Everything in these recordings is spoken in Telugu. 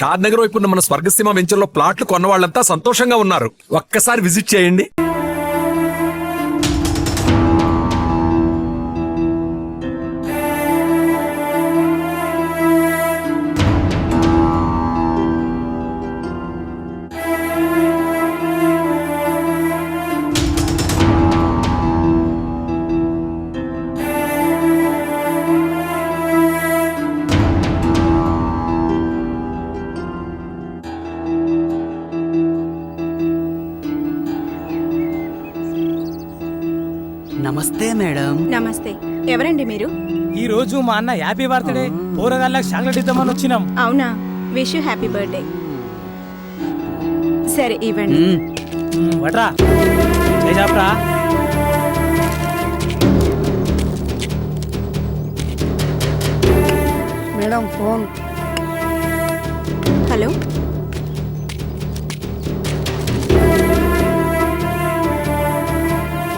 షాద్ నగర్ వైపు ఉన్న మన స్వర్గసీమ వెంచర్లో ప్లాట్లు కొన్న వాళ్ళంతా సంతోషంగా ఉన్నారు. ఒక్కసారి విజిట్ చేయండి. నమస్తే మేడం. నమస్తే. ఎవరండి మీరు? ఈ రోజు మా అన్న హ్యాపీ బర్త్డే పోరగాళ్ళకి చాక్లెట్ ఇద్దామని వచ్చినాం. అవునా, విష్ యూ హ్యాపీ బర్త్డే. సరే ఇవ్వండి. వట్రా చేసాప్రా. Madam phone. హలో,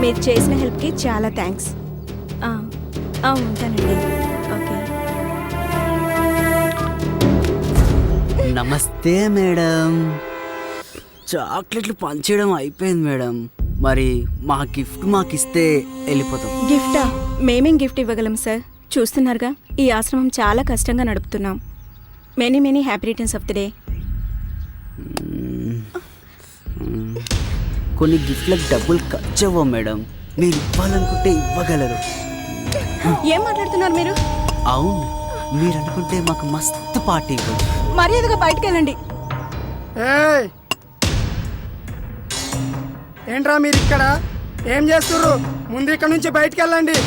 మీరు చేసిన హెల్ప్కి చాలా థ్యాంక్స్. ఉంటానండి. ఓకే. నమస్తే మేడం. చాక్లెట్లు పంచేయడం అయిపోయింది మేడం. మరి మా గిఫ్ట్ మాకిస్తే వెళ్ళిపోతాం. గిఫ్టా? మేమేం గిఫ్ట్ ఇవ్వగలం సార్? చూస్తున్నారుగా, ఈ ఆశ్రమం చాలా కష్టంగా నడుపుతున్నాం. Many many happy returns of the day. కొన్ని గిఫ్ట్లకు డబ్బులు ఖర్చు అవ్వవు మేడం. మీరు ఇవ్వాలనుకుంటే ఇవ్వగలరు. ఏం మాట్లాడుతున్నారు మీరు? అవును, మీరు అనుకుంటే మాకు మస్తు పార్టీ ఇవ్వండి. మర్యాదగా బయటకు వెళ్ళండి. ఏయ్, ఏంట్రా మీరు ఇక్కడ ఏం చేస్తుర్రు? ముందు ఇక్కడ నుంచి బయటికి వెళ్ళండి,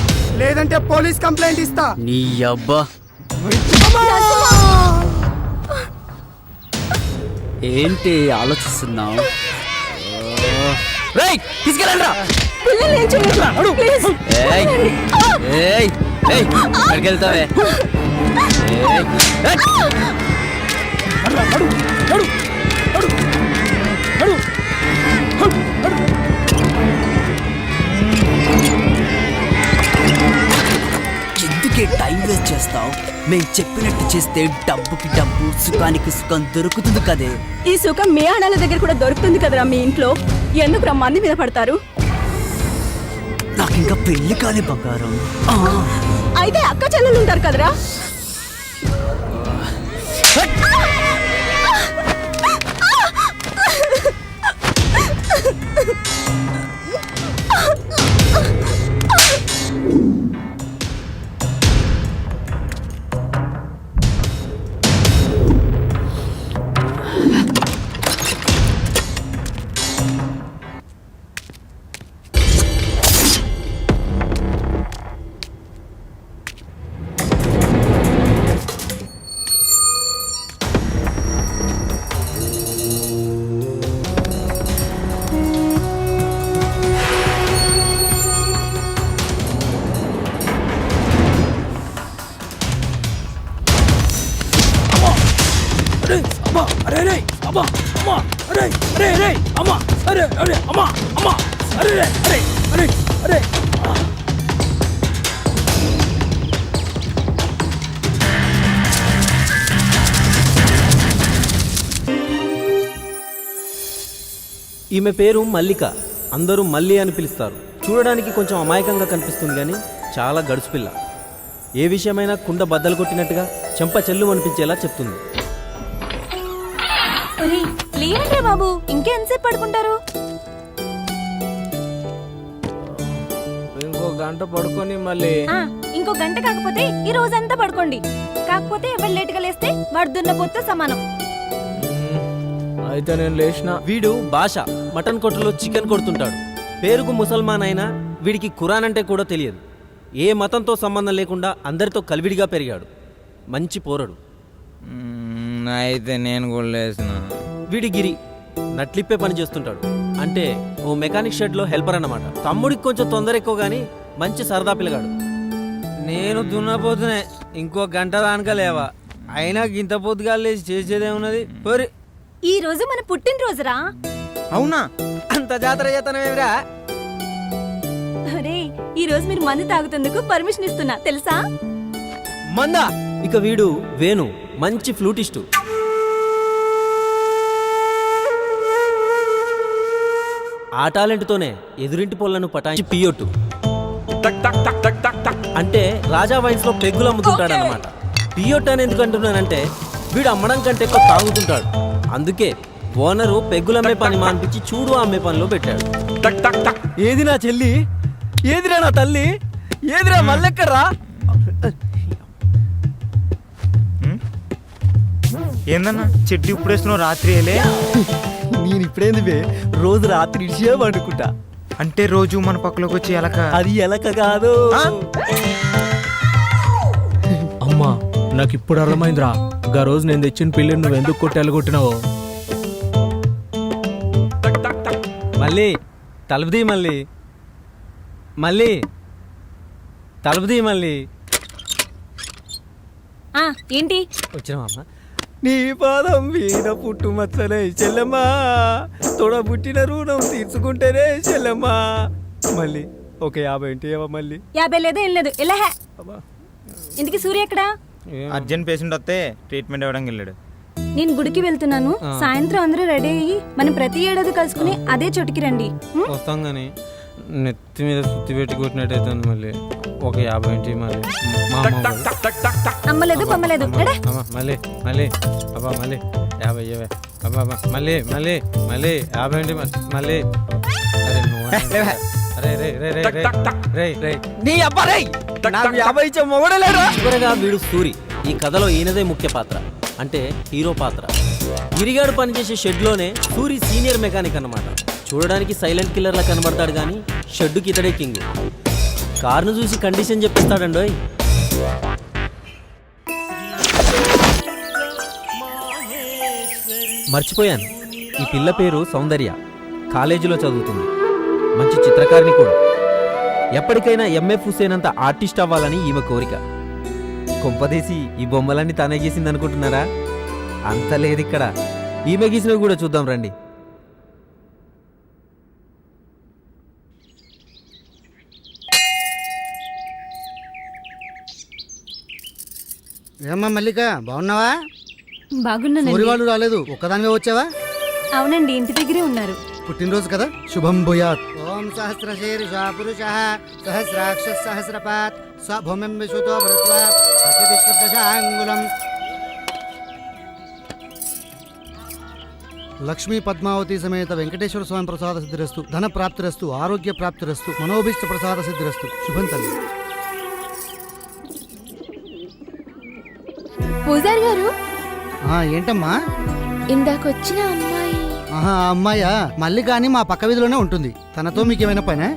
లేదంటే పోలీస్ కంప్లైంట్ ఇస్తా. నీ అబ్బా, ఏంటి ఆలోచిస్తున్నావు? తీసుకెళ్ళండి. వెళ్తావే. ఎందుకే టైం వేస్ట్ చేస్తావు? మేము చెప్పినట్టు చేస్తే డబ్బుకి డబ్బు, సుఖానికి సుఖం దొరుకుతుంది కదే. ఈ సుఖం మీ ఆడాల దగ్గర కూడా దొరుకుతుంది కదరా మీ ఇంట్లో. ఎందుకు మంది మీద పడతారు? నాకు ఇంకా పెళ్లి కాలే బంగారం. అయితే అక్క చెల్లెలు ఉంటారు కదరా. ఈమె పేరు మల్లిక. అందరూ మల్లి అని పిలుస్తారు. చూడడానికి కొంచెం అమాయకంగా కనిపిస్తుంది కానీ చాలా గడుసు పిల్ల. ఏ విషయమైనా కుండ బద్దలు కొట్టినట్టుగా చెంప చెల్లు అనిపించేలా చెప్తుంది. లేవండి బాబు, ఇంకెంతసేపు పడుకుంటారు? ఇంకో గంట పడుకొని మళ్ళీ ఇంకో గంట కాకపోతే ఈ రోజంతా పడుకోండి. కాకపోతే ఎవరు లేటుగా లేస్తే వాడు దున్నపోతే సమానం. అయితే నేను లేచిన. వీడు భాష మటన్ కొట్టులో చికెన్ కొడుతుంటాడు. పేరుకు ముసల్మాన్ అయినా వీడికి ఖురాన్ అంటే కూడా తెలియదు. ఏ మతంతో సంబంధం లేకుండా అందరితో కలివిడిగా పెరిగాడు. మంచి పోరడు. అయితే నేను కూడా లేసిన. వీడి గిరి నట్లిప్పే పని చేస్తుంటాడు. అంటే ఓ మెకానిక్ షెడ్లో హెల్పర్ అన్నమాట. తమ్ముడికి కొంచెం తొందర ఎక్కువ కానీ మంచి సరదా పిల్లగాడు. నేను దున్నపోతునే, ఇంకో గంట దానిక లేవా. అయినా గింత పొద్దుగా లేచి చేసేదేమున్నది? పోరి, ఈ రోజు మన పుట్టినరోజురా. అవునా? అంత జాతర చేతనమేమిరా? అరే, ఈ రోజు మీరు మందు తాగుతందుకు పర్మిషన్ ఇస్తున్నా తెలుసా? మందా? ఇక వీడు వేణు, మంచి ఫ్లూటిస్టు. ఆ టాలెంట్తోనే ఎదురింటి పొలను పటాయించి పియ్యొట్టు అంటే రాజా వైన్స్లో పెగ్గులు అమ్ముతుంటాడనమాట. పియ్యొట్టు అని ఎందుకు అంటున్నానంటే వీడు అమ్మడం కంటే ఎక్కువ తాగుతుంటాడు. అందుకే ఓనరు పెగ్గులమ్మే పని మానిపించి చూడు అమ్మే పనిలో పెట్టాడు. ఏది నా చెల్లి, ఏదిరా నా తల్లి, ఏదిరా మల్లెక్కర్రా? ఏందన్నా చెట్టు ఇప్పుడు వేస్తున్నావు రాత్రి వేలే? నేను ఇప్పుడేంది రోజు రాత్రి ఇడిచే పండుకుంటా. అంటే రోజు మన పక్కలోకి వచ్చి ఎలక? అది ఎలక కాదు. అమ్మా నాకు ఇప్పుడు అర్థమైందిరా, గా రోజు నేను తెచ్చిన పిల్లిని నువ్వు ఎందుకు కొట్టి ఎలగొట్టినావో. మళ్ళీ తలుపుది, మళ్ళీ మళ్ళీ తలుపుది, మళ్ళీ ఏంటి వచ్చినావమ్మా. నీ పాదం వీణ పుట్టు మచ్చలే చెల్లెమ్మా, తోడబుట్టిన రుణం తీర్చుకుంటేనే చెల్లెమ్మా. మళ్ళీ ఒక 50 ఏంటి మళ్ళీ 50 లేదు ఏం లేదు ఇలా. ఇందుకు సూర్య ఎక్కడా? అర్జెంట్ పేషెంట్ వస్తే ట్రీట్మెంట్ ఇవ్వడానికి వెళ్ళాడు. నేను గుడికి వెళ్తున్నాను, సాయంత్రం అందరూ రెడీ అయ్యి మనం ప్రతి ఏడాది కలుసుకుని అదే చోటికి రండి. వస్తాం కానీ నెత్తి మీద సుత్తి పెట్టి కొట్టినట్టయితే మళ్ళీ ఒక 50 ఏంటి మళ్ళీ. అమ్మలేదు బొమ్మలేదు. మళ్ళీ మళ్ళీ అబ్బా మళ్ళీ 50 అబ్బా మళ్ళీ మళ్ళీ మళ్ళీ 50 ఏంటి మళ్ళీ. అరే రే రే రే రే రే రే నీ అబ్బా రేయ్, నాకు 50 ఇచ్చే మొగడే లేడు. చివరగా వీడు సూరి. ఈ కథలో ఈయనదే ముఖ్య పాత్ర, అంటే హీరో పాత్ర. గిరిగాడు పనిచేసే షెడ్లోనే సూరి సీనియర్ మెకానిక్ అన్నమాట. చూడడానికి సైలెంట్ కిల్లర్లా కనబడతాడు కానీ షెడ్డుకి ఇతడే కింగ్. కార్ను చూసి కండిషన్ చెప్పిస్తాడండోయ్. మర్చిపోయాను, ఈ పిల్ల పేరు సౌందర్య. కాలేజీలో చదువుతుంది, మంచి చిత్రకారిణి కూడా. ఎప్పటికైనా ఎంఎఫ్ హుసేన్ అంత ఆర్టిస్ట్ అవ్వాలని ఈమె కోరిక. కొంపదీసి ఈ బొమ్మలన్నీ తనే గీసింది అనుకుంటున్నారా? అంత లేదు ఇక్కడ. ఈమె గీసినవి కూడా చూద్దాం రండి. ఏమ్మా మల్లిక, బాగున్నావా? బాగున్నానండి. ఊరి వాళ్ళు రాలేదు, ఒక్కదానివే వచ్చావా? అవునండి, ఇంటి దగ్గరే ఉన్నారు. పుట్టినరోజు కదా, శుభం భూయాత్. ఓం సహస్రశీర్ష పురుషః సహస్రాక్ష సహస్రపాత్ స్వభూమిం విశుతో భృత్వా ప్రతిష్ఠితశాంగులం. లక్ష్మీ పద్మావతి సమేత వెంకటేశ్వర స్వామి ప్రసాద సిద్ధిరస్తు, ధన ప్రాప్తిరస్తు, ఆరోగ్య ప్రాప్తిరస్తు, మనోభీష్ట ప్రసాద సిద్ధిరస్తు. శుభం తల్లి. పూజారి గారు, ఏంటమ్మా? ఇందాకొచ్చిన అమ్మాయి. ఆహా, ఆ అమ్మాయా? మల్లిక అని మా పక్క వీధిలోనే ఉంటుంది. తనతో మీకేమైనా పనే?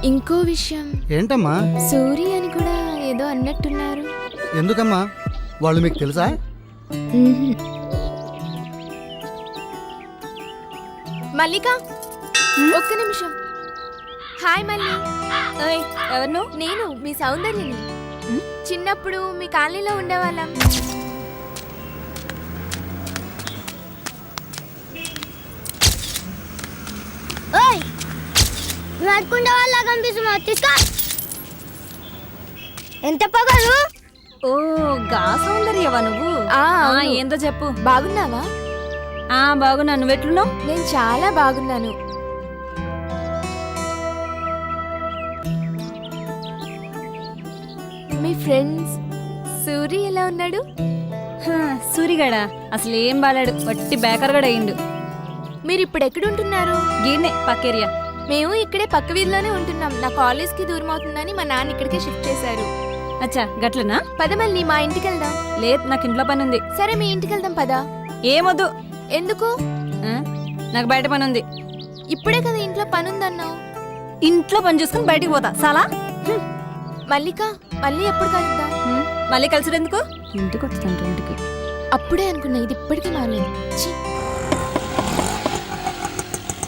ఇంకో విషయం. ఏంటమ్మా? సూరి అని కూడా ఏదో అన్నట్టున్నారు. ఎందుకమ్మా? వాళ్ళు మీకు తెలుసా? మల్లిక, ఒక్క నిమిషం. హాయ్ మల్లి. ఎవరు? నేను మీ సౌందర్యని. చిన్నప్పుడు మీ కాలనీలో ఉండేవాళ్ళం. నడుకుండే వాళ్ళ కనిపిస్తున్నా. తీసుకో. ఎంత పొగరు? ఓ, గా సౌందర్యవా నువ్వు? ఏందో చెప్పు. బాగున్నావా? బాగున్నా. నువ్వెట్లున్నావు? నేను చాలా బాగున్నాను. మీ ఫ్రెండ్స్ సూరి ఎలా ఉన్నాడు? సూరిగాడా అసలు ఏం బాలాడు, వట్టి బేకర్గాడు అయ్యిండు. మీరు ఇప్పుడు ఎక్కడుంటున్నారు? గీడ్నే పక్కేరియా. మేము ఇక్కడే పక్క వీధిలోనే ఉంటున్నాం. నా కాలేజ్కి దూరం అవుతుందని మా నాన్న ఇక్కడికే షిఫ్ట్ చేశారు. అచ్చా, గట్లనా? పద మళ్ళీ మా ఇంటికి వెళ్దాం. లేదు, నాకు ఇంట్లో పని ఉంది. సరే, మీ ఇంటికి వెళ్దాం పదా. ఏమొద్దు. ఎందుకు? నాకు బయట పని ఉంది. ఇప్పుడే కదా ఇంట్లో పని ఉందన్నావు. ఇంట్లో పని చూసుకుని బయటికి పోతా చాలా. మల్లిక, మళ్ళీ ఎప్పుడు కలుద్దాం? మళ్ళీ కలిసి ఎందుకు? ఇంటికి వస్తాను. ఇంటికి అప్పుడే అనుకున్నా, ఇది ఇప్పటికీ మారలేదు.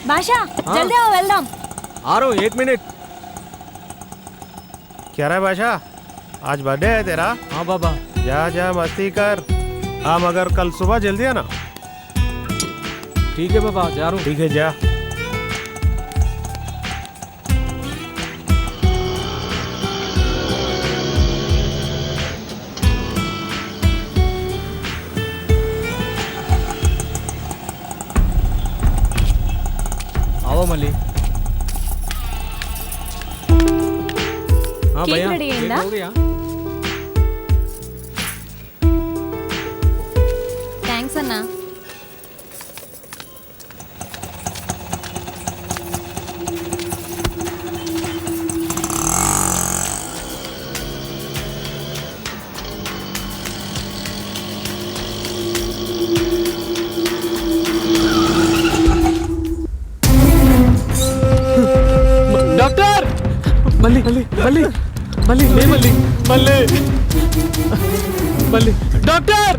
బాషా, జల్దీ వెళ్దాం. 1 मिनट. क्या रहा है बादशाह, आज बर्थडे है तेरा? हाँ बाबा. जा जा मस्ती कर. हाँ, मगर कल सुबह जल्दी आना. ठीक है बाबा, जा रहा हूँ. ठीक है, जा. आओ మళ్ళీ हाँ केक भैया ready केक अయిందా? हो गया థ్యాంక్స్ అన్నా. डॉक्टर मल्ली मल्ली मल्ली मल्ली ले मल्ली मल्ली मल्ली डॉक्टर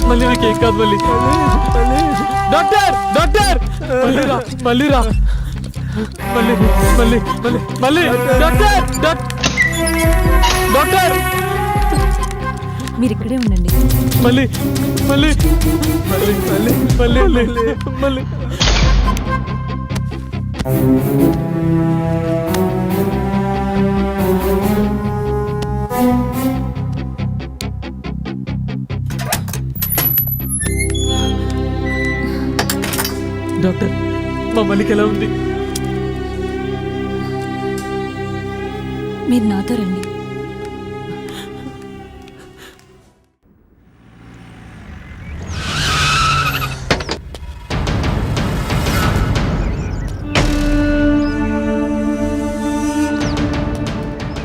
मल्ली ना केक काद मल्ली डॉक्टर डॉक्टर मल्ली रा मल्ली रा मल्ली मल्ली मल्ली मल्ली डॉक्टर डॉक्टर మీరు ఇక్కడే ఉండండి. मल्ली मल्ली मल्ली मल्ली मल्ली मल्ली డాక్టర్ మా మల్లికి ఎలా ఉంది? మీరు నాతో రండి.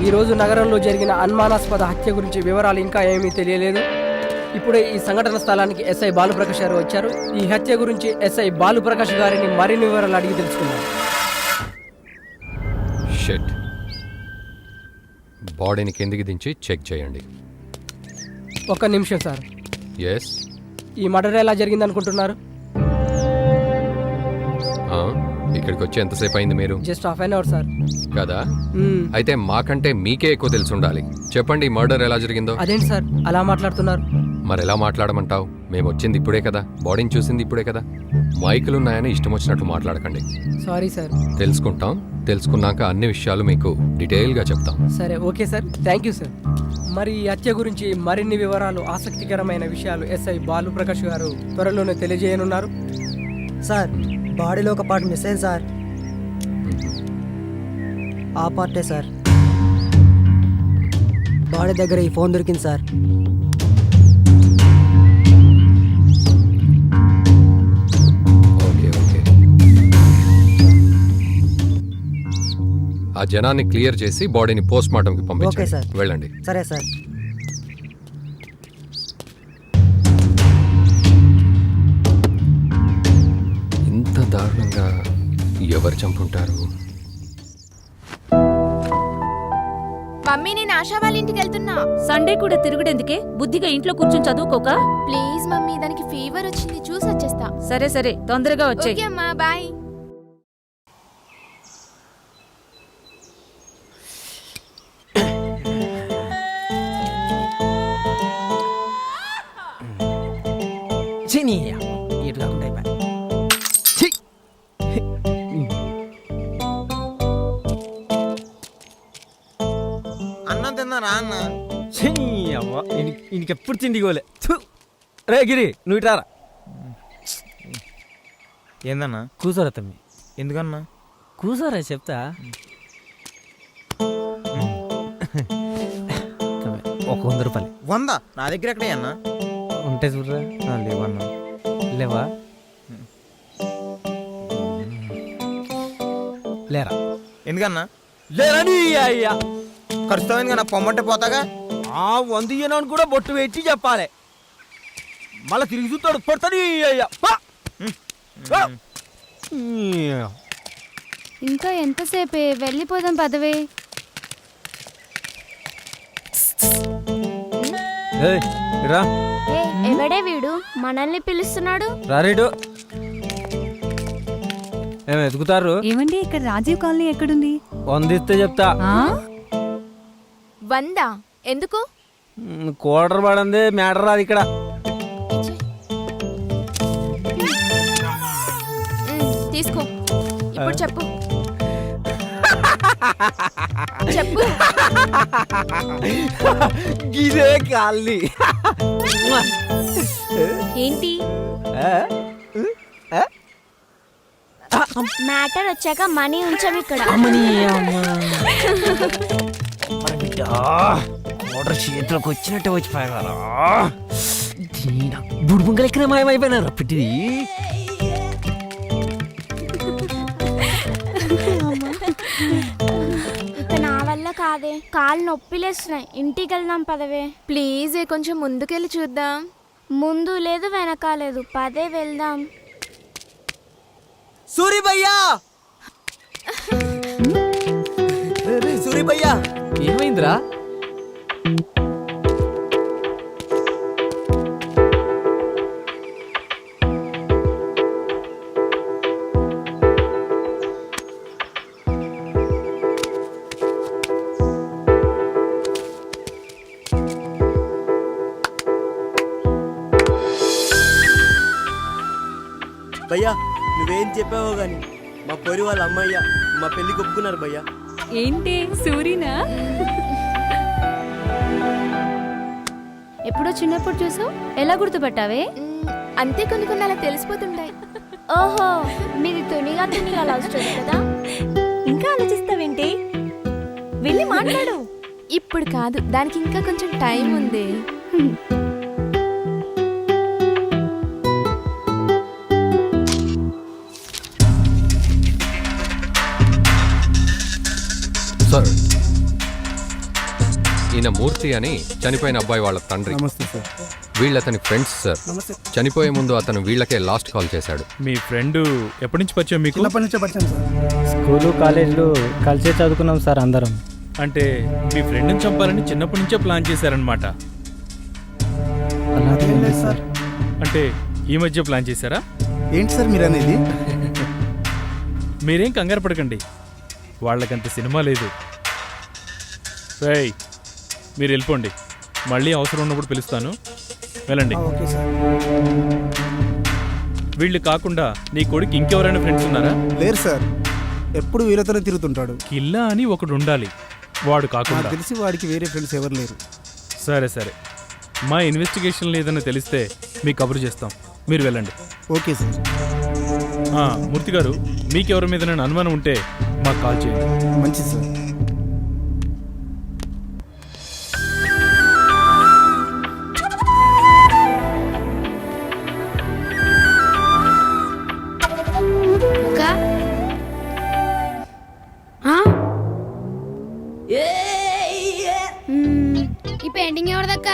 ఈరోజు నగరంలో జరిగిన అనుమానాస్పద హత్య గురించి వివరాలు ఇంకా ఏమీ తెలియలేదు. ఇప్పుడే ఈ సంఘటన స్థలానికి ఎస్ఐ బాలుప్రకాష్ గారు వచ్చారు. ఈ హత్య గురించి ఎస్ఐ బాలుప్రకాష్ గారిని మరిన్ని వివరాలు అడిగి తెలుసుకున్నారు. షిట్. బాడీని కిందికి దించి చెక్ చేయండి. ఒక్క నిమిషం సార్. ఎస్. ఈ మర్డర్ ఎలా జరిగింది అనుకుంటున్నారు? ఇక్కడికి వచ్చి ఎంతసేపు అయింది మీరు? Just half an hour sir. కదా, అయితే మాకంటే మీకే ఎక్కువ తెలిసి ఉండాలి. చెప్పండి, మర్డర్ ఎలా జరిగిందో. అదేంటి సార్ అలా మాట్లాడుతున్నారు? మరి ఎలా మాట్లాడమంటావు? మేము వచ్చింది ఇప్పుడే కదా, బాడీని చూసింది ఇప్పుడే కదా. మైకులు ఉన్నాయని ఇష్టం వచ్చినట్లు మాట్లాడకండి. Sorry sir. తెలుసుకుంటాం. తెలుసుకున్నాక అన్ని విషయాలు మీకు డీటెయిల్గా చెప్తాం. సరే, okay sir. Thank you sir. మరి ఈ హత్య గురించి మరిన్ని వివరాలు, ఆసక్తికరమైన విషయాలు ఎస్ఐ బాలుప్రకాష్ గారు త్వరలోనే తెలియజేయనున్నారు. సార్, బాడీలో ఒక పార్ట్ మిస్ అయింది సార్. ఆ పార్టే సార్. బాడీ దగ్గర ఈ ఫోన్ దొరికింది సార్. Okay okay. ఆ జనాన్ని క్లియర్ చేసి బాడీని పోస్ట్ మార్టంకి ఓకే పంపించండి. సార్. వెళ్ళండి. సరే సార్. ఇంత దారుణంగా ఎవరు చంపుంటారు? మమ్మీ నేను ఆశా వాళ్ళ ఇంటికి వెళ్తున్నా. సండే కూడా తిరుగుడెందుకే? బుద్ధిగా ఇంట్లో కూర్చొని చదువుకోక. ప్లీజ్ మమ్మీ, దానికి ఫీవర్ వచ్చింది, చూసి వచ్చేస్తా. సరే సరే, తొందరగా వచ్చేయ్. ఓకే అమ్మా, బాయ్. ఇటు కాకుండా అయిపోయి. అన్నం తిన్నారా అన్న? ఇంకెప్పుడు తిండిగోలే. రే గిరి, నువ్వు ఇటారా. ఏందన్నా? కూసారా తమ్మి? ఎందుకన్నా? కూసారా చెప్తా. ఒక 100 రూపాయలు. 100? నా దగ్గర ఎక్కడే అన్నా? ఉంటే చూడరా. లేవన్నా. లేవా? లేరా? ఎందుకన్నా? లేరని అయ్యా. ఖర్చుతామని కన్నా పొమ్మంటే పోతాగా. 100 ఇయ్యనని కూడా బొట్టు పెట్టి చెప్పాలి. మళ్ళీ తిరిగి చూస్తాడు, పడతాడు అయ్యా. ఇంకా ఎంతసేపే, వెళ్ళిపోదాం పదవే. రా. ఎవడే వీడు మనల్ని పిలుస్తున్నాడు? రారేడు. ఏమి ఎదుగుతారు? ఏమండి, ఇక్కడ రాజీవ్ కాలనీ ఎక్కడుంది? 100 ఇస్తే చెప్తా. 100? ఎందుకు? కోటర్ పడింది, మ్యాటర్ రాదు ఇక్కడ. తీసుకో. ఇప్పుడు చెప్పు. చెప్పు. గిరే కాలి. ఏంటి? మ్యాటర్ వచ్చాక మనీ ఉంచాం ఇక్కడ. ఆర్డర్ చేతిలోకి వచ్చినట్టే వచ్చిపోయారా బుడుబుంగలు ఎక్కడ మాయమైపోయినారా పిట్టిది. ఇక నా వల్ల కాదే, కాళ్ళు నొప్పిలేస్తున్నాయి. ఇంటికి వెళ్దాం పదవే. ప్లీజ్ కొంచెం ముందుకెళ్ళి చూద్దాం. ముందు లేదు వెనక లేదు, పదే వెళ్దాం. సూరి భయ్యా, సూరి భయ్యా, ఏమైందిరా? భయ్యా నువ్వేం చెప్పావో గాని మా పొరి వాళ్ళ అమ్మయ్య మా పెళ్లి ఒప్పుకున్నారు భయ్యా. ఏంటి సూరినా? ఎప్పుడో చిన్నప్పుడు చూసావు, ఎలా గుర్తుపట్టావే? అంతే, కొన్ని కొన్ని అలా తెలిసిపోతుంటాయి. ఓహో, మీది తునిగా లవ్ స్టోరీ కదా. ఇంకా ఆలోచిస్తావేంటి? వెళ్ళి మాట్లాడు. ఇప్పుడు కాదు, దానికి ఇంకా కొంచెం టైం ఉంది. సార్, ఈయన మూర్తి అని చనిపోయిన అబ్బాయి వాళ్ళ తండ్రి. నమస్తే సార్. వీళ్ళతని friends sir. చనిపోయే ముందు అతను వీళ్ళకే లాస్ట్ కాల్ చేశాడు. మీ ఫ్రెండ్ ఎప్పటి నుంచి పరిచయం మీకు? చిన్నప్పటి నుంచే పరిచయం సార్. స్కూలు కాలేజీలో కలిసే చదువుకున్నాం సార్ అందరం. అంటే మీ ఫ్రెండ్ని చంపాలని చిన్నప్పటి నుంచే ప్లాన్ చేశారనమాట. అలా తెలియదు సార్. అంటే ఈ మధ్య ప్లాన్ చేశారా? ఏంటి సార్ మీరు అనేది? మీరేం కంగారు పడకండి, వాళ్ళకంత సినిమా లేదు. రేయ్, మీరు వెళ్ళిపోండి, మళ్ళీ అవసరం ఉన్నప్పుడు పిలుస్తాను, వెళ్ళండి. Okay sir. వీళ్ళు కాకుండా నీ కొడుకు ఇంకెవరైనా ఫ్రెండ్స్ ఉన్నారా? లేరు సార్, ఎప్పుడు వీళ్ళతోనే తిరుగుతుంటాడు. కిల్లా అని ఒకడు ఉండాలి, వాడు కాకుండా. నాకు తెలిసి వాడికి వేరే ఫ్రెండ్స్ ఎవరు లేరు. సరే సరే, మా ఇన్వెస్టిగేషన్లో ఏదైనా తెలిస్తే మీకు కబురు చేస్తాం, మీరు వెళ్ళండి. Okay sir. మూర్తి గారు, మీకెవరి మీద నేను అనుమానం ఉంటే మాకు కాల్ చేయండి. మంచిది సార్. ఈ పెయింటింగ్ ఎవరిదక్క?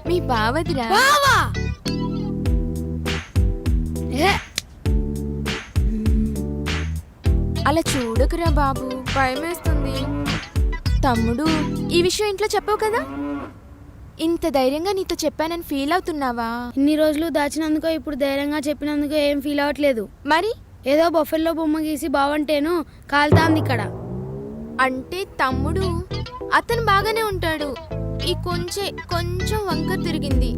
మీ బావదిరా. అలా చూడకురా బాబు, భయమేస్తుంది. తమ్ముడు, ఈ విషయం ఇంట్లో చెప్పావు కదా? ఇంత ధైర్యంగా నీతో చెప్పానని ఫీల్ అవుతున్నావా? ఇన్ని రోజులు దాచినందుకో ఇప్పుడు ధైర్యంగా చెప్పినందుకో ఏం ఫీల్ అవ్వట్లేదు. మరి ఏదో బొఫెల్లో బొమ్మ గీసి బావంటేను కాలుతాంది ఇక్కడ. అంటే తమ్ముడు, అతను బాగానే ఉంటాడు, ఈ కొంచెం వంకర తిరిగింది.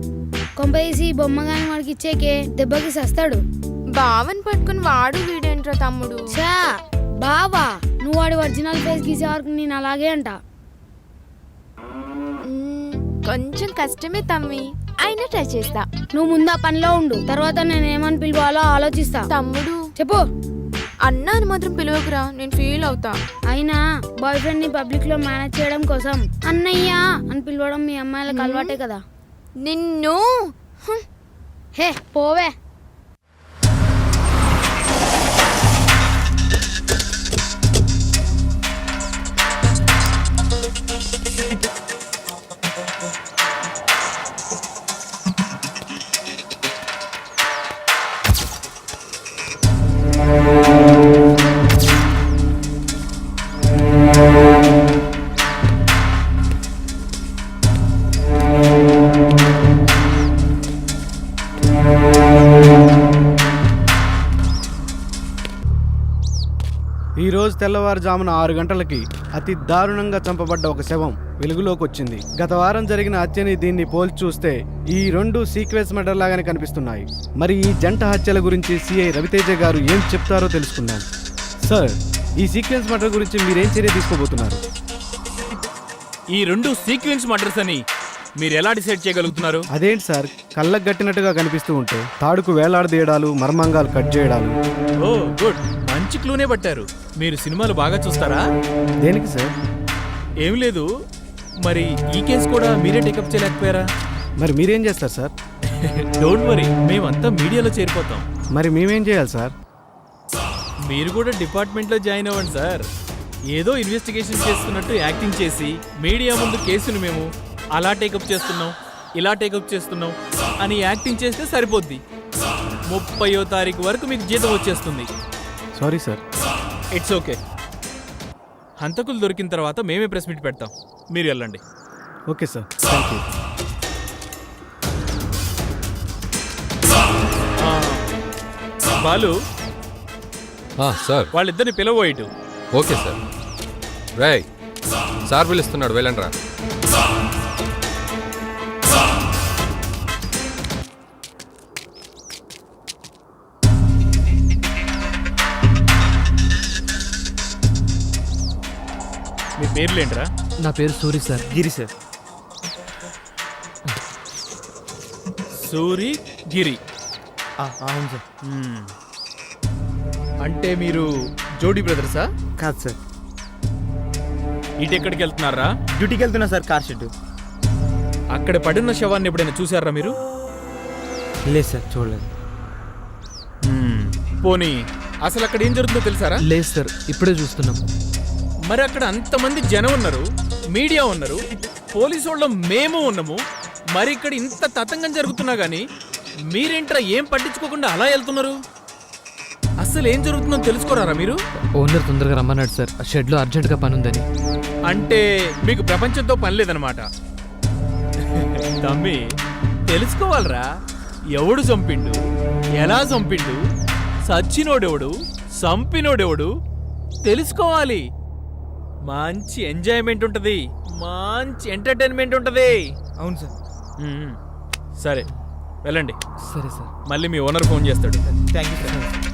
కొంపదీసి బొమ్మ గాని వాడికి ఇచ్చేకే దెబ్బకి సస్తాడు. బావని పట్టుకుని వాడు వీడేంట్రా తమ్ముడు? చా బావా, నువ్వు వాడి ఒరిజినల్ ఫేస్ గీసే వరకు నేను అలాగే అంట. కొంచెం కష్టమే తమ్మి, అయినా ట్రై చేస్తా. నువ్వు ముందు ఆ పనిలో ఉండు, తర్వాత నేను ఏమని పిలవాలో ఆలోచిస్తా. తమ్ముడు చెప్పు. అన్నా అని మాత్రం పిలవకురా, నేను ఫీల్ అవుతా. అయినా బాయ్ ఫ్రెండ్ ని పబ్లిక్ లో మేనేజ్ చేయడం కోసం అన్నయ్య అని పిలవడం మీ అమ్మాయిలకు అలవాటే కదా. నిన్ను హే పోవే. ఈరోజు తెల్లవారుజామున 6 గంటలకి అతి దారుణంగా చంపబడ్డ ఒక శవం వెలుగులోకి వచ్చింది. గత వారం జరిగిన హత్యని దీన్ని పోల్చి చూస్తే ఈ రెండు సీక్వెన్స్ మర్డర్ లాగానే కనిపిస్తున్నాయి. మరి ఈ జంట హత్యల గురించి సిఐ రవితేజ గారు ఏం చెప్తారో తెలుసుకుందాం. సార్, ఈ సీక్వెన్స్ మర్డర్ గురించి మీరేం చర్య తీసుకోబోతున్నారు? ఈ రెండు సీక్వెన్స్ మర్డర్స్ అని మీరు ఎలా డిసైడ్ చేయగలుగుతున్నారు? అదేంటి సార్, కళ్ళకు గట్టినట్టుగా కనిపిస్తూ ఉంటే తాడుకు వేలాడదీయడాలు, మర్మంగాలు కట్ చేయడాలు. ఓ గుడ్, మంచి క్లూనే పట్టారు. మీరు సినిమాలు బాగా చూస్తారా? దేనికి సార్? ఏం లేదు, మరి ఈ కేసు కూడా మీరే టేకప్ చేయలేకపోయారా? మరి మీరేం చేస్తారు సార్? డోంట్ వరీ, మేమంతా మీడియాలో చేరిపోతాం. మరి మేమేం చేయాలి సార్? మీరు కూడా డిపార్ట్మెంట్లో జాయిన్ అవ్వండి సార్. ఏదో ఇన్వెస్టిగేషన్ చేస్తున్నట్టు యాక్టింగ్ చేసి మీడియా ముందు కేసును మేము అలా టేకప్ చేస్తున్నాం, ఇలా టేకప్ చేస్తున్నాం అని యాక్టింగ్ చేస్తే సరిపోద్ది. 30వ తారీఖు వరకు మీకు జీతం వచ్చేస్తుంది. Sorry sir. It's okay. హంతకులు దొరికిన తర్వాత మేమే ప్రెస్ మీట్ పెడతాం, మీరు వెళ్ళండి. Okay sir, thank you. Balu, sir వాళ్ళిద్దరిని పిలవోయిటు. Okay sir. రేయ్, సార్ పిలుస్తున్నాడు, వెళ్ళండి రా. మీ పేర్లేంట్రా? నా పేరు సూరి సార్. గిరి సార్. సూరి గిరి. అవును సార్. అంటే మీరు జోడీ బ్రదర్సా? కాదు సార్. ఇటు ఎక్కడికి వెళ్తున్నారా? డ్యూటీకి వెళ్తున్నా సార్, కార్ షెడ్. అక్కడ పడిన శవాన్ని ఎప్పుడైనా చూసారా మీరు? లేదు సార్, చూడలేదు. పోనీ అసలు అక్కడ ఏం జరుగుతుందో తెలుసారా? లేదు సార్, ఇప్పుడే చూస్తున్నాం. మరి అక్కడ అంతమంది జనం ఉన్నారు, మీడియా ఉన్నారు, పోలీసు వాళ్ళం మేము ఉన్నాము. మరి ఇక్కడ ఇంత తతంగం జరుగుతున్నా గానీ మీరేంట్రా ఏం పట్టించుకోకుండా అలా వెళ్తున్నారు? అసలు ఏం జరుగుతుందో తెలుసుకోరారా మీరు? ఓనర్ తొందరగా రమ్మన్నాడు సార్, ఆ షెడ్లో అర్జెంటుగా పని ఉందని. అంటే మీకు ప్రపంచంతో పని లేదనమాట. తమ్మి, తెలుసుకోవాలరా, ఎవడు చంపిండు, ఎలా చంపిండు, సచ్చినోడెవడు, చంపినోడెవడు తెలుసుకోవాలి. మంచి ఎంజాయ్మెంట్ ఉంటది, మంచి ఎంటర్టైన్మెంట్ ఉంటది. అవును సార్. సరే వెళ్ళండి. సరే సార్. మళ్ళీ మీ ఓనర్ ఫోన్ చేస్తాడు. Thank you sir.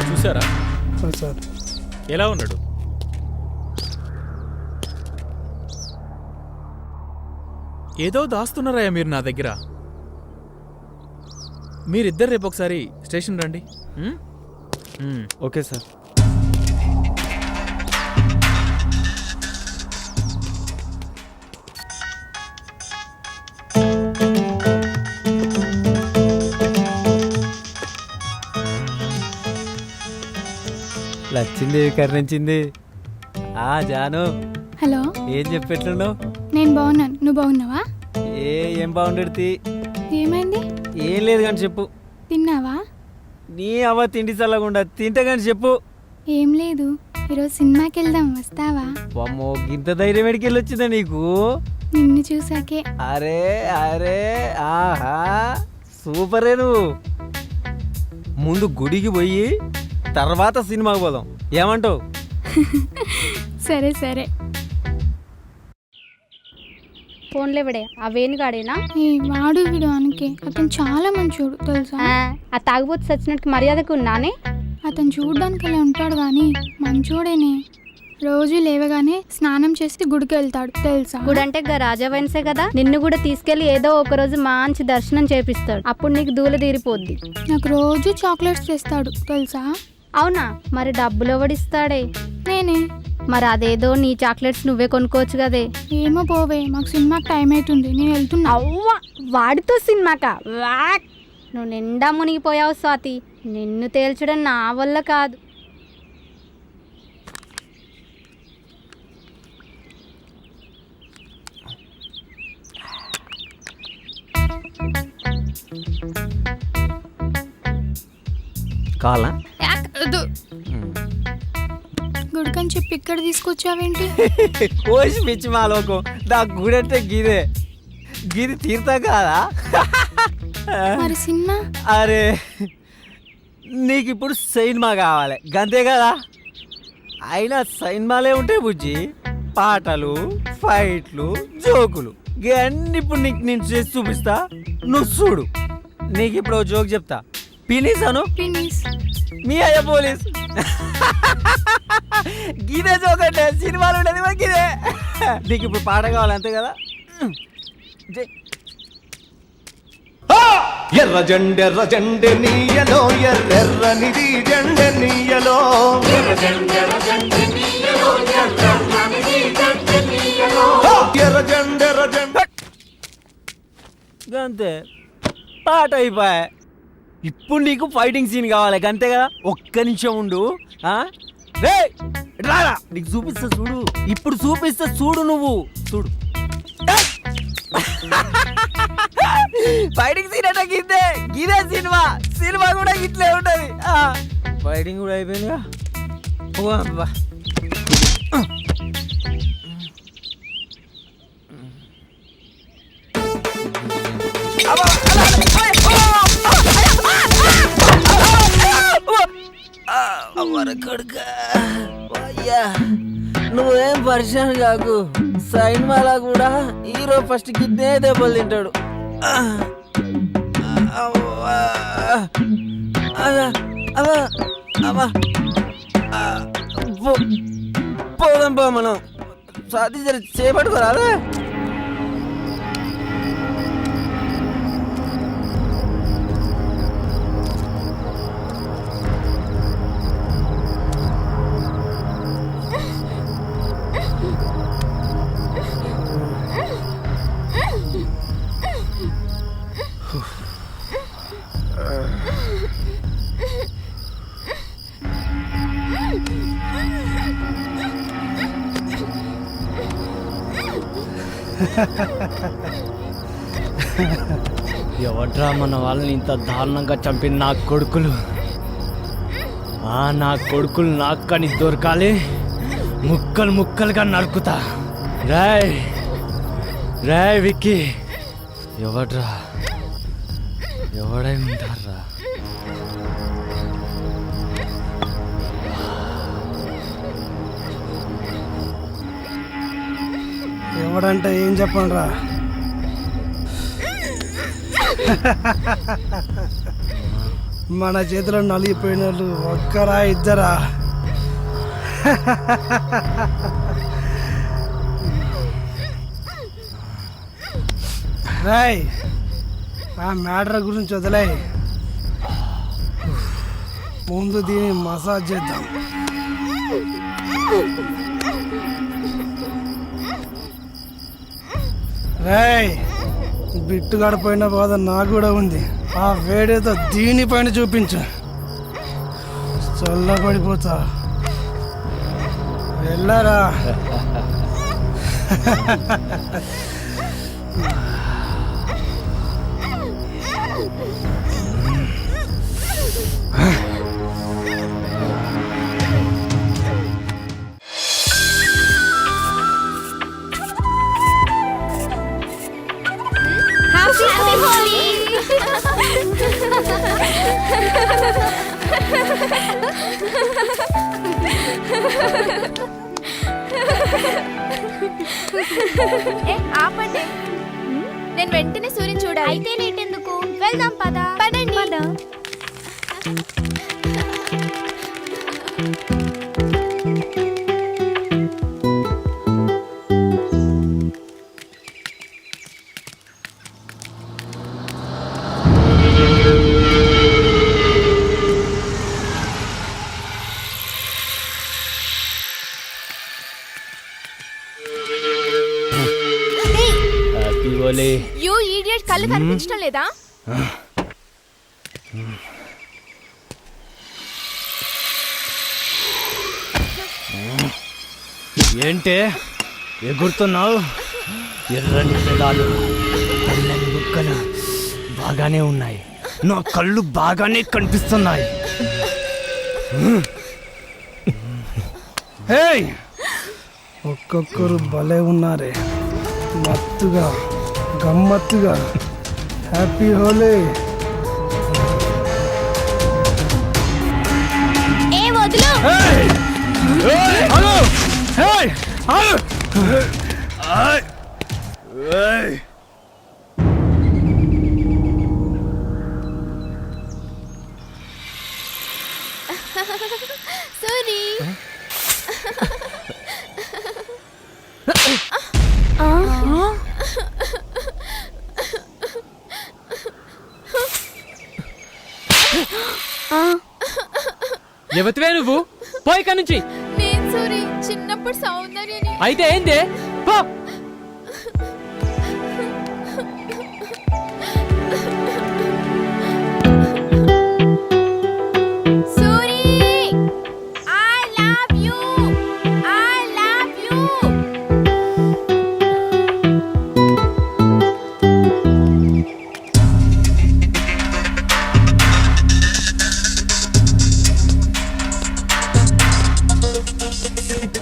చూసారా ఎలా ఉన్నాడు? ఏదో దాస్తున్నారా మీరు నా దగ్గర. మీరిద్దరు రేపు ఒకసారి స్టేషన్ రండి. Okay sir. లచ్చింది, కర్ణించింది. జాను, హలో, ఏం చెప్పెట్లున్నావు? నేను బాగున్నాను, నువ్వు బాగున్నావా? ఏం బాగుండేది? ఏమైంది? ఏం లేదు కానీ చెప్పు. తిన్నావా? నీ అవ్వ తిండి చల్లకుండా తింటే కానీ చెప్పు. ఏం లేదు, ఈరోజు సినిమాకి వెళ్దాం, వస్తావా? అమ్మో, గింత ధైర్యం ఎడికెళ్ళి వచ్చిందా నీకు? నిన్ను చూసాకే. అరే అరే, ఆహా, సూపరే. నువ్వు ముందు గుడికి పోయి తర్వాత సినిమాకి పోదాం, ఏమంటావు? సరే సరే. ఫోన్లో విడే ఆ వేణుగాడేనా? వాడు వీడు అనకే, అతను చాలా మంచోడు తెలుసా. ఆ తాగుబోతు సచ్చినట్టు మర్యాదకు ఉన్నానే. అతను చూడడానికి అలా ఉంటాడు కానీ మంచోడేనే. రోజు లేవగానే స్నానం చేసి గుడికి వెళ్తాడు తెలుసా. గుడి అంటే రాజా వైన్సే కదా, నిన్ను కూడా తీసుకెళ్లి ఏదో ఒక రోజు మంచి దర్శనం చేపిస్తాడు, అప్పుడు నీకు దూల తీరిపోద్ది. నాకు రోజు చాక్లెట్స్ తెస్తాడు తెలుసా. అవునా? మరి డబ్బులు ఎవడిస్తాడే? నేనే. మరి అదేదో నీ చాక్లెట్స్ నువ్వే కొనుక్కోవచ్చు కదే. ఏమో పోవే, మాకు సినిమాకి టైం అవుతుంది, నేను వెళ్తున్నా. అవ్వా, వాడితో సినిమాకా? వాక్, నువ్వు నిండా మునిగిపోయావు స్వాతి, నిన్ను తేల్చడం నా వల్ల కాదు. కావాలా? గుడికని చెప్పి ఇక్కడ తీసుకొచ్చావేంటి? కోసి పిచ్చి మాలోకం, నా గుడంటే గిదే, గిది తీరుతా కాదా? మరి సినిమా? అరే, నీకు ఇప్పుడు సినిమా కావాలి గంతే కదా. అయినా సినిమాలే ఉంటాయి బుజ్జి, పాటలు, ఫైట్లు, జోకులు ఇవన్నీ ఇప్పుడు నీకు నేను చేసి చూపిస్తా, నువ్వు చూడు. నీకు ఇప్పుడు ఓ జోక్ చెప్తా, పినీస్ అను. మీ అయ్య పోలీస్. గిదే జోక్ అంటే సినిమాలు ఉండేది మాకు ఇదే. నీకు ఇప్పుడు పాట కావాలి అంతే కదా. ఎర్ర జెండె నీయలో ఎర్రెర్రనిది జెండె నీయలో ఎర్ర జెండె అంతే, పాట అయిపోయా. ఇప్పుడు నీకు ఫైటింగ్ సీన్ కావాలి అంతే కదా. ఒక్క నిమిషం ఉండు. రారా నీకు చూపిస్తా చూడు, ఇప్పుడు చూపిస్తా చూడు, నువ్వు చూడు. ఫైటింగ్ సీన్ అంటే గిద్దే, గిదే సినిమా. సినిమా కూడా ఇట్లే ఉంటది. ఫైటింగ్ కూడా అయిపోయిందిగా. నువ్వేం పరిశాన్ కాకు, సినిమాలా కూడా హీరో ఫస్ట్ గిద్దే దెబ్బలు తింటాడు. పోదాం పో మనం. సాధి జర చేపట్టుకోరాదా. ఎవడ్రా మన వాళ్ళని ఇంత దారుణంగా చంపిన నా కొడుకులు? నా కొడుకులు నాకు కానీ దొరకాలి, ముక్కలు ముక్కలుగా నరుకుతా. రాయ్ రాయ్ విక్కీ, ఎవడ్రా? ఎవడై ఉంటారా? ఎవడంటే ఏం చెప్పండి రా. మన చేతిలో నలిగిపోయిన వాళ్ళు ఒక్కరా ఇద్దరా? రాయ్, ఆ మ్యాటర్ గురించి వదిలే, ముందు దీన్ని మసాజ్ చేద్దాం. రాయ్, బిట్టు గడిపోయిన బాధ నాకు కూడా ఉంది. ఆ వేడేదో దీనిపైన చూపించు, చల్లబడిపోతా. వెళ్ళరా. ఆపండి, నేను వెంటనే సూర్యుని చూడాలి. అయితే లేట్ ఎందుకు, వెళ్దాం పద. పదండి. యూ ఈడియట్, కళ్ళు కనిపించడం లేదా? ఏంటే ఎగురుతున్నావు? ఎర్రని పెదాలు, తెల్లని బుక్కలు బాగానే ఉన్నాయి, నా కళ్ళు బాగానే కనిపిస్తున్నాయి. ఒక్కొక్కరు భలే ఉన్నారే, మత్తుగా గమ్మత్తుగా. హ్యాపీ హోలీ. ఏ వదులు. సూరి ఎవతివే నువ్వు పోయి ఇక్కడి నుంచి. నేను సూరి చిన్నప్పుడు సౌందర్యని. అయితే ఏంది పో. Suri I love you I love you.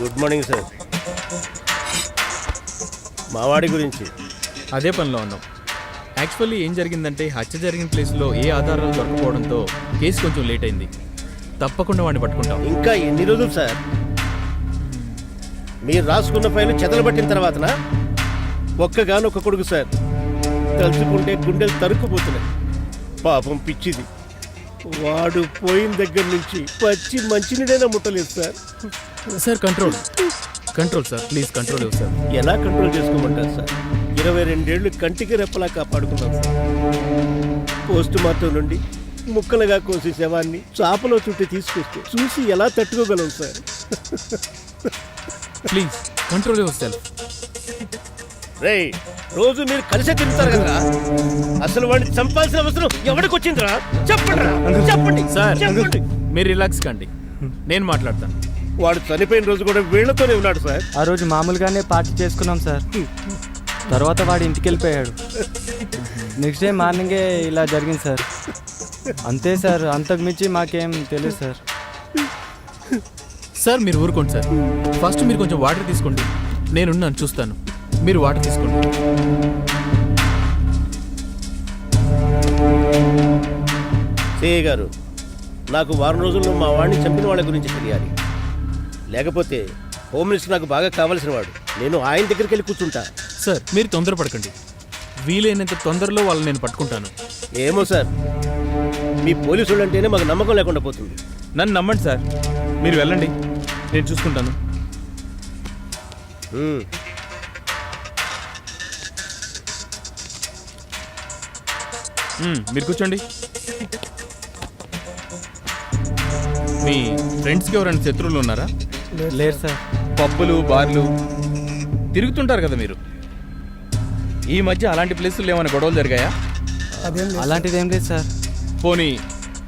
Good morning sir. మావాడి గురించి అదే పనిలో ఉన్నాం. యాక్చువల్లీ ఏం జరిగిందంటే హత్య జరిగిన ప్లేస్లో ఏ ఆధారాలు దొరకపోవడంతో కేసు కొంచెం లేట్ అయింది. తప్పకుండా వాడిని పట్టుకుంటాం. ఇంకా ఎన్ని రోజులు సార్? మీరు రాసుకున్న ఫైల్ చెదలు పట్టిన తర్వాతనా? ఒక్కగానొక్క కొడుకు సార్, తలుచుకుంటే గుండెలు తరుక్కుపోతున్నాయి. పాపం పిచ్చిది, వాడు పోయిన దగ్గర నుంచి పచ్చి మంచినీడైనా ముట్టలేదు sir. Sir control control sir, please control ఇవ్వు సార్. ఎలా కంట్రోల్ చేసుకోమంటారు సార్? 22 ఏళ్ళు కంటికి రెప్పలా కాపాడుకున్నాం సార్. పోస్ట్ మార్టం నుండి ముక్కలుగా కోసి శవాన్ని చాపలో చుట్టి తీసుకొస్తే చూసి ఎలా తట్టుకోగలం sir? Please control your self. రే, రోజు మీరు కలిసే తింటారు కదా, అసలు వాడిని చంపాల్సిన అవసరం ఎవరికి వచ్చిందిరా? చెప్పండి రా, చెప్పండి సార్. చెప్పండి. మీరు రిలాక్స్ కండి, నేను మాట్లాడతాను. వాడు చనిపోయిన రోజు కూడా వీళ్లతోనే ఉన్నాడు సార్. ఆ రోజు మామూలుగానే పార్టీ చేసుకున్నాం సార్. తర్వాత వాడు ఇంటికి వెళ్ళిపోయాడు. నెక్స్ట్ డే మార్నింగే ఇలా జరిగింది సార్. అంతే సార్, అంతకు మించి మాకేం తెలియదు సార్. సార్ మీరు ఊరుకోండి సార్. ఫస్ట్ మీరు కొంచెం వాటర్ తీసుకోండి, నేనున్నాను చూస్తాను. మీరు వాటర్ తీసుకోండి. సిఐ గారు, నాకు వారం రోజుల్లో మా వాడిని చంపిన వాళ్ళ గురించి తెలియాలి. లేకపోతే హోమ్ మినిస్టర్ నాకు బాగా కావాల్సిన వాడు. నేను ఆయన దగ్గరికి వెళ్ళి కూర్చుంటా. సార్ మీరు తొందరపడకండి, వీలైనంత తొందరలో వాళ్ళని నేను పట్టుకుంటాను. ఏమో సార్, మీ పోలీసులు అంటేనే మాకు నమ్మకం లేకుండా పోతుంది. నన్ను నమ్మండి సార్, మీరు వెళ్ళండి, నేను చూసుకుంటాను. మీరు కూర్చోండి. మీ ఫ్రెండ్స్కి ఎవరైనా శత్రువులు ఉన్నారా? లేదు సార్. పబ్బులు బార్లు తిరుగుతుంటారు కదా మీరు. ఈ మధ్య అలాంటి ప్లేసుల్లో ఏమైనా గొడవలు జరిగాయా? అలాంటిది ఏం లేదు సార్. పోనీ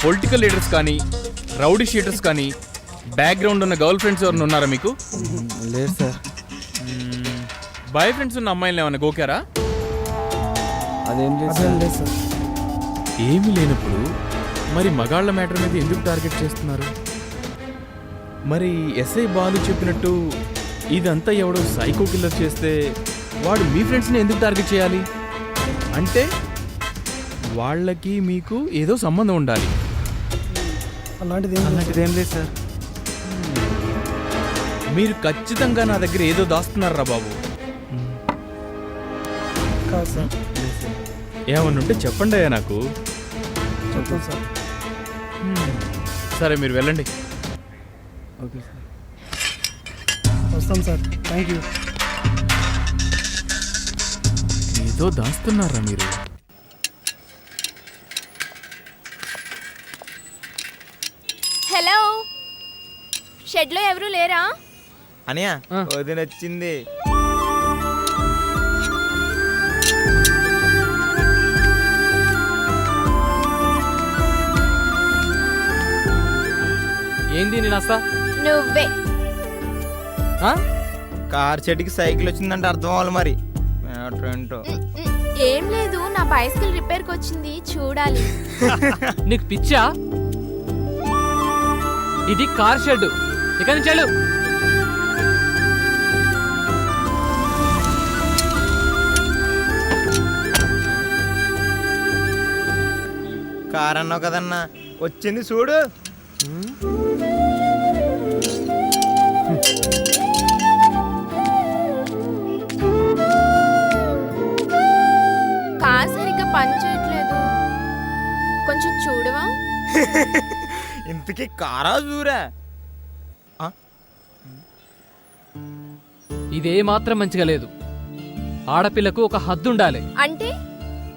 పొలిటికల్ లీడర్స్ కానీ రౌడీ షీటర్స్ కానీ బ్యాక్గ్రౌండ్ ఉన్న గర్ల్ ఫ్రెండ్స్ ఎవరైనా ఉన్నారా మీకు? లేదు సార్. బాయ్ ఫ్రెండ్స్ ఉన్న అమ్మాయిలు ఏమైనా గోకారా? అదేం లేదు సార్. ఏమీ లేనప్పుడు మరి మగాళ్ళ మ్యాటర్ మీద ఎందుకు టార్గెట్ చేస్తున్నారు? మరి ఎస్ఐ బాలు చెప్పినట్టు ఇదంతా ఎవడో సైకో కిల్లర్ చేస్తే వాడు మీ ఫ్రెండ్స్ని ఎందుకు టార్గెట్ చేయాలి? అంటే వాళ్ళకి మీకు ఏదో సంబంధం ఉండాలి. అలాంటిది ఏం లేదు సార్. మీరు ఖచ్చితంగా నా దగ్గర ఏదో దాస్తున్నారా బాబు? ఏమన్నా ఉంటే చెప్పండి అయ్యా నాకు. చెప్తాను సార్. సరే మీరు వెళ్ళండి. Okay sir. వస్తాం సార్. Thank you. ఏదో దాస్తున్నారా మీరు? హలో, షెడ్లో ఎవరు లేరా? అనియా వదిన వచ్చింది. ఏంది నేను వస్తా? నువ్వే. కార్ చెట్టుకి సైకిల్ వచ్చిందంటే అర్థం అవ్వాలి మరి. ఏంటో ఏం లేదు, నా బైసికల్ రిపేర్కి వచ్చింది, చూడాలి. నీకు పిచ్చా? ఇది కార్ షెడ్, ఇక్కడి నుంచి వెళ్ళు. కార్ అన్నావు కదన్నా, వచ్చింది చూడు. ఇంతకీ కారా దూరా? ఇదే మాత్రం మంచిగా లేదు. ఆడపిల్లకు ఒక హద్దు ఉండాలి. అంటే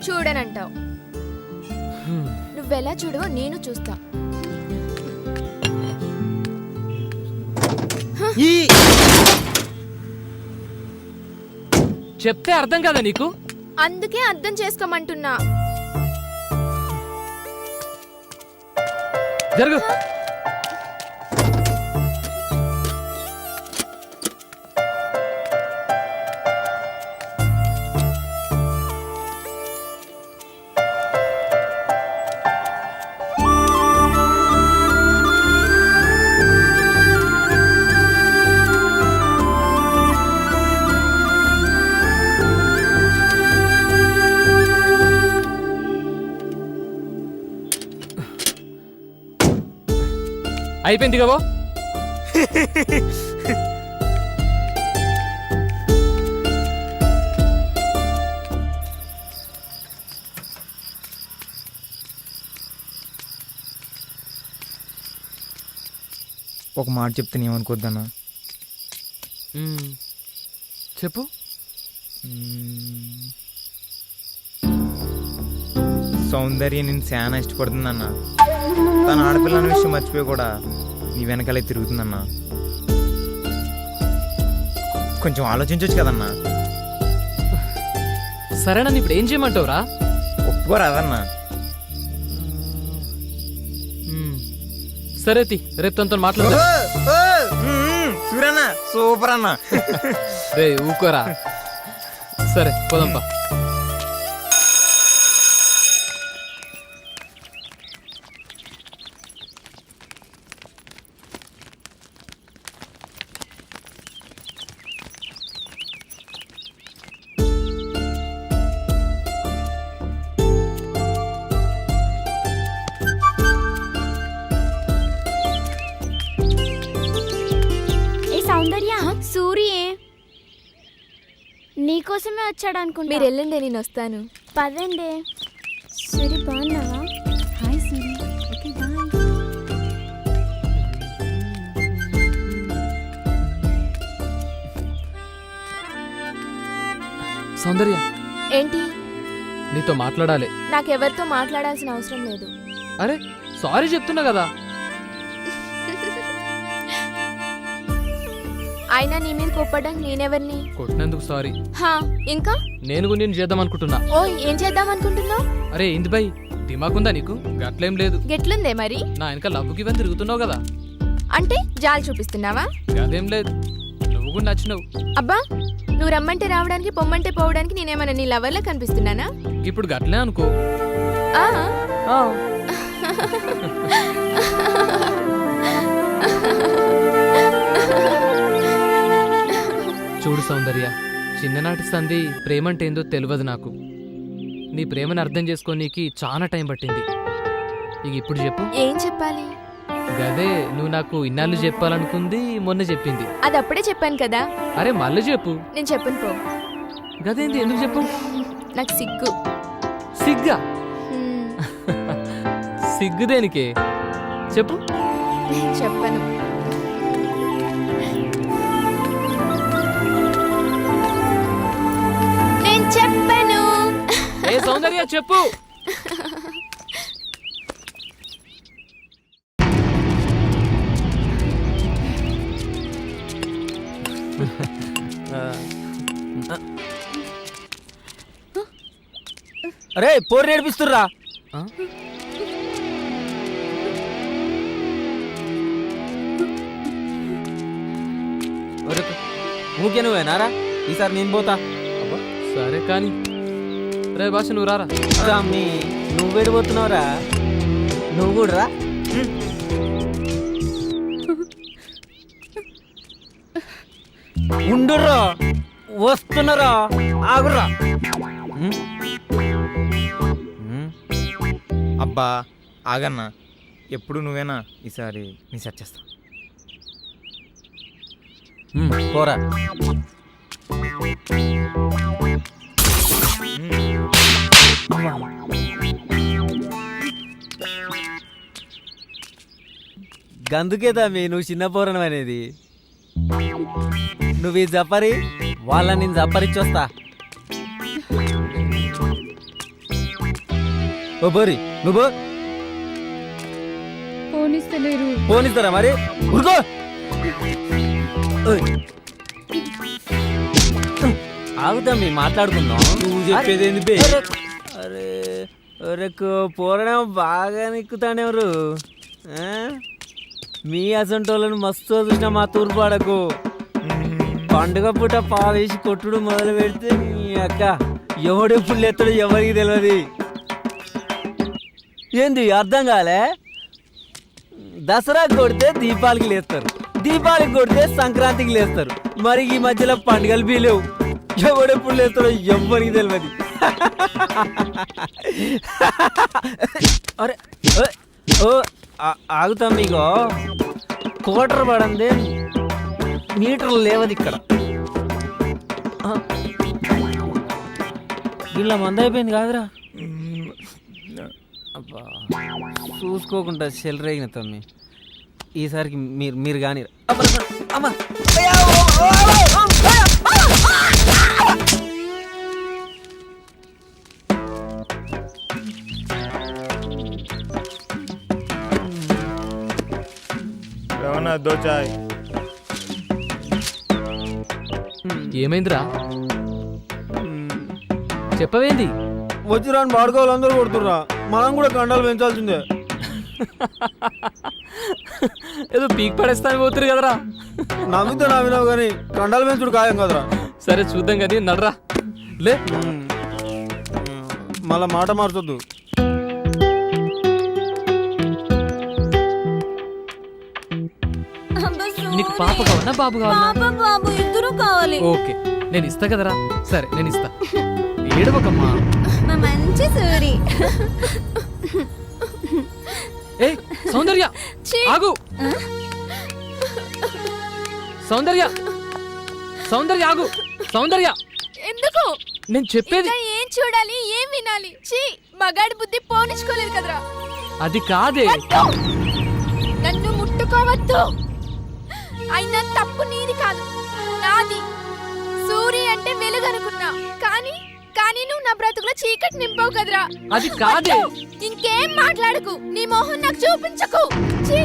చూడనంటావు. నువ్వెలా చూడవో నేను చూస్తా. చెప్తే అర్థం కదా నీకు? అందుకే అర్థం చేసుకోమంటున్నా. జరుగు. అయిపోయింది కాబో. ఒక మాట చెప్తే ఏమనుకోద్దన్నా. చెప్పు. సౌందర్య నేను చాలా ఇష్టపడుతుందన్నా. తన ఆడపిల్లల విషయం మర్చిపోయి కూడా నీ వెనకాలే తిరుగుతుందన్నా. కొంచెం ఆలోచించవచ్చు కదన్నా. సరేనా, ఇప్పుడు ఏం చేయమంటావురా? ఒప్పుకోరాదన్నా. సరే రేపు తనతో మాట్లాడు. సూరన్నా సూపర్ అన్నా. రే ఊకోరా. సరే పోదంపా. సౌందర్య, సూర్యే నీకోసమే వచ్చాడు అనుకుంటా. మీరు వెళ్ళండి, నేను వస్తాను. పదండి. సూరి బాగున్నావా? Hi Suri. Okay bye. Soundarya, ఏంటి? నీతో మాట్లాడాలి. నాకెవరితో మాట్లాడాల్సిన అవసరం లేదు. అరే సారీ చెప్తున్నా కదా. అయినా నీ మీద కోప్పడానికి నేనెవరిని? కొట్టినందుకు సారీ. ఇంకా నేను నేను చేద్దాం అనుకుంటున్నా. ఓ, ఏం చేద్దాం అనుకుంటున్నావు? అరే ఇంది బై, దిమాకుందా నీకు? గట్లేం లేదు. గెట్లుందే మరి? నా వెనక లవ్వుకి ఇవన్నీ తిరుగుతున్నావు కదా. అంటే జాలి చూపిస్తున్నావా? అదేం లేదు, నువ్వు కూడా నచ్చినావు. అబ్బా, నువ్వు రమ్మంటే రావడానికి పొమ్మంటే పోవడానికి నేనేమన్నా నీ లవర్లా కనిపిస్తున్నానా? ఇప్పుడు గట్లే అనుకో. చూడు సౌందర్య, చిన్ననాటి సంధి ప్రేమంటే ఏందో తెలియదు నాకు. నీ ప్రేమను అర్థం చేసుకోనీకి చాలా టైం పట్టింది. ఇక ఇప్పుడు చెప్పు. ఏం చెప్పాలి? గదే నువ్వు నాకు ఇన్నాళ్ళు చెప్పాలనుకుంది, మొన్న చెప్పింది. అది అప్పుడే చెప్పాను కదా. అరే మళ్ళీ చెప్పు. నేను చెప్పను పో. గదేంది, ఎందుకు చెప్పు? నాకు సిగ్గు. సిగ్గా? సిగ్గు దేనికే చెప్పు. చెప్పను. నేను చెప్పను. ఏ సౌందర్య చెప్పు. అరే పోరు నేర్పిస్తుర్రా. ఊకే నువ్వేనారా? ఈసారి నేను పోతా. సరే కానీ రే భాష నువ్వు రారా. అమ్మి నువ్వేడిపోతున్నావురా? నువ్వు కూడా రా. ఉండుర్రా, వస్తున్నారా? ఆగుర్రా. అబ్బా ఆగన్నా, ఎప్పుడు నువ్వేనా? ఈసారి నీ సెట్ చేస్తా. పోరా. గందుకే తమ్మి నువ్వు చిన్న పోరణం అనేది. నువ్వు ఈ జపరి వాళ్ళని నేను జపరిచ్చొస్తా. ఓ బోరి నువ్వు పోనిస్తలేరు. పోనిస్తారా మరి ఉరుకో. ఆగుతాం మాట్లాడుకుందాం. నువ్వు చెప్పేది ఏంది బే? అరే అరే పోరణం బాగా నిక్కుతానెవరు మీ అసంటోళ్ళను మస్తు చూసిన మా తూర్పాడకు. పండుగ పూట పావేసి కొట్టుడు మొదలు పెడితే మీ అక్క ఎవడెప్పుడు లేస్తాడో ఎవరికి తెలియదు. ఏంది అర్థం కాలే? దసరాకి కొడితే దీపాలకి లేస్తారు, దీపాలకి కొడితే సంక్రాంతికి లేస్తారు. మరి ఈ మధ్యలో పండుగలు బీలేవు, ఎవడెప్పుడు లేస్తాడో ఎవరికి తెలియదు. అరే ఓ ఆగుతాం మీకు కోటర్ పడందే మీటర్లు లేవది ఇక్కడ. ఇలా మంద అయిపోయింది కాదురా. అబ్బా చూసుకోకుండా చెల్లరేగిన తమ్మి. ఈసారికి మీరు కానీ అమ్మా ఏమైందిరా? చెప్పవేంది? వచ్చి రాని వాడుకోవాలి అందరూ కొడుతుర్రా. మనం కూడా కండాలు పెంచాల్సిందే. ఏదో పీక్ పడేస్తాను పోతురు కదరా. నమ్మితే నమ్మినావు కానీ కండాలు పెంచుడు ఖాయం కదరా. సరే చూద్దాం కానీ నడరా లే. మళ్ళా మాట మార్చొద్దు. నీకు పాప కావాలా బాబు కావాలా? బాబు ఇద్దరు కావాలి. ఓకే నేను ఇస్తా కదరా. సరే నేను ఇస్తా, ఏడవకమ్మా. మా మంచి సూరి. ఏ సౌందర్య ఆగు. సౌందర్య సౌందర్య ఆగు. సౌందర్య ఎందుకు? నేను చెప్పేది ఏం చూడాలి, ఏం వినాలి? ఛీ, మగాడి బుద్ధి పోనిచ్చుకోలేదు కదరా. అది కాదే. నన్ను ముట్టుకోవద్దు. అయినా తప్పు నీది కాదు, నాది. సూరి అంటే వెలుగనుకున్నా, కానీ నువ్వు నా బ్రతుకులో చీకటి నింపావు కదరా. అది కాదే. ఇంకేం మాట్లాడకు, నీ మొహం నాకు చూపించకు. ఛీ.